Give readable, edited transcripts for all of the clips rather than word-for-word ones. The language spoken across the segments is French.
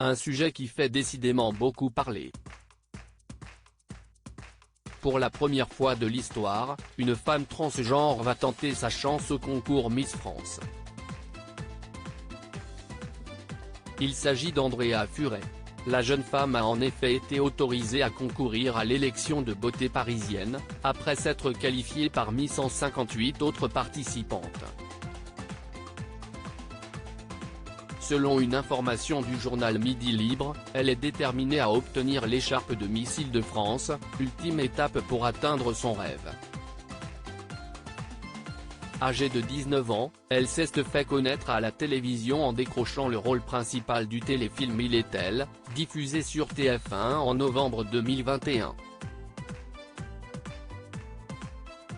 un sujet qui fait décidément beaucoup parler. Pour la première fois de l'histoire, une femme transgenre va tenter sa chance au concours Miss France. Il s'agit d'Andrea Furet. La jeune femme a en effet été autorisée à concourir à l'élection de beauté parisienne, après s'être qualifiée parmi 158 autres participantes. Selon une information du journal Midi Libre, elle est déterminée à obtenir l'écharpe de Miss Île-de-France, ultime étape pour atteindre son rêve. Âgée de 19 ans, elle s'est fait connaître à la télévision en décrochant le rôle principal du téléfilm Il est elle, diffusé sur TF1 en novembre 2021.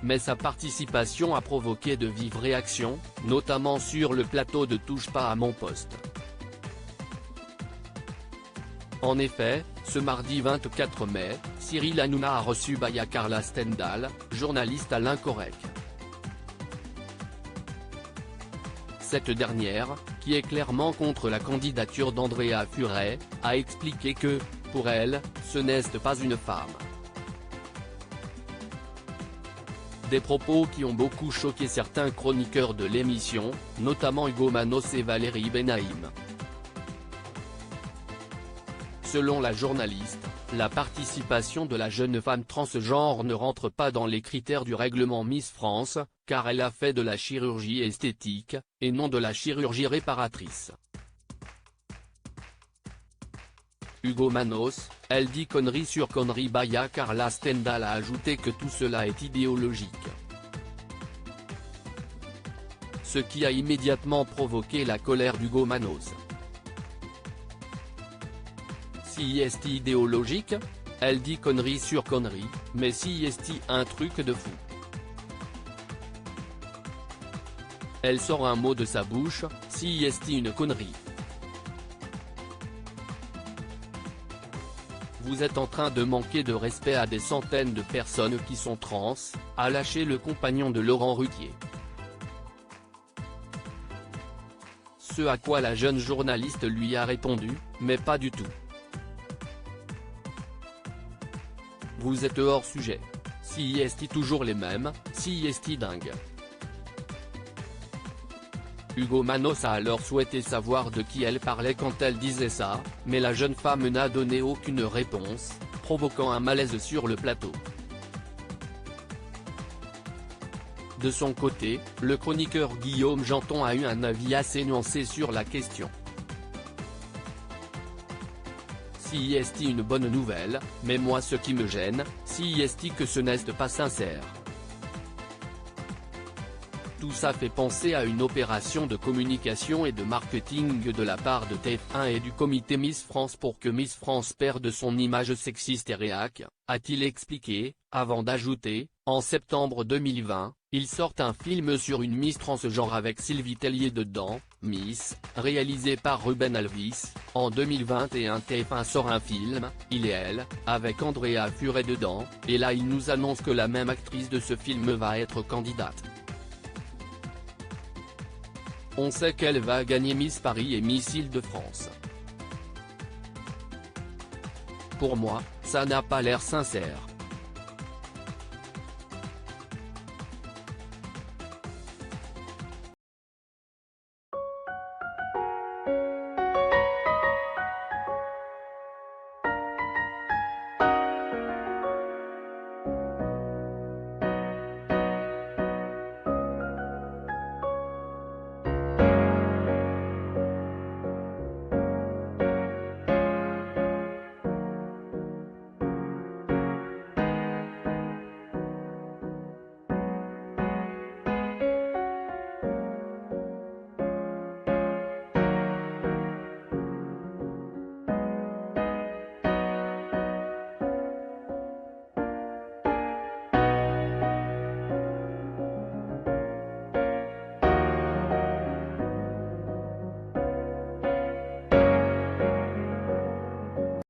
Mais sa participation a provoqué de vives réactions, notamment sur le plateau de Touche pas à mon poste. En effet, ce mardi 24 mai, Cyril Hanouna a reçu Carla Stendhal, journaliste à l'Incorrect. Cette dernière, qui est clairement contre la candidature d'Andrea Furet, a expliqué que, pour elle, ce n'est pas une femme. Des propos qui ont beaucoup choqué certains chroniqueurs de l'émission, notamment Hugo Manos et Valérie Benaïm. Selon la journaliste, la participation de la jeune femme transgenre ne rentre pas dans les critères du règlement Miss France, car elle a fait de la chirurgie esthétique, et non de la chirurgie réparatrice. Hugo Manos, elle dit connerie sur connerie. Carla Stendhal a ajouté que tout cela est idéologique. Ce qui a immédiatement provoqué la colère d'Hugo Manos. Si est idéologique? Elle dit connerie sur connerie, mais si est un truc de fou. Elle sort un mot de sa bouche, si est une connerie. Vous êtes en train de manquer de respect à des centaines de personnes qui sont trans, a lâché le compagnon de Laurent Ruquier. Ce à quoi la jeune journaliste lui a répondu, mais pas du tout. Vous êtes hors sujet. Si est toujours les mêmes, si est dingue. Hugo Manos a alors souhaité savoir de qui elle parlait quand elle disait ça, mais la jeune femme n'a donné aucune réponse, provoquant un malaise sur le plateau. De son côté, le chroniqueur Guillaume Janton a eu un avis assez nuancé sur la question. Si est une bonne nouvelle, mais moi ce qui me gêne, si est que ce n'est pas sincère. Tout ça fait penser à une opération de communication et de marketing de la part de TF1 et du comité Miss France pour que Miss France perde son image sexiste et réac, a-t-il expliqué, avant d'ajouter, en septembre 2020, ils sortent un film sur une Miss transgenre avec Sylvie Tellier dedans, Miss, réalisé par Ruben Alvis. En 2021 TF1 sort un film, Il et elle, avec Andrea Furet dedans, et là il nous annonce que la même actrice de ce film va être candidate. On sait qu'elle va gagner Miss Paris et Miss Île-de-France. Pour moi, ça n'a pas l'air sincère.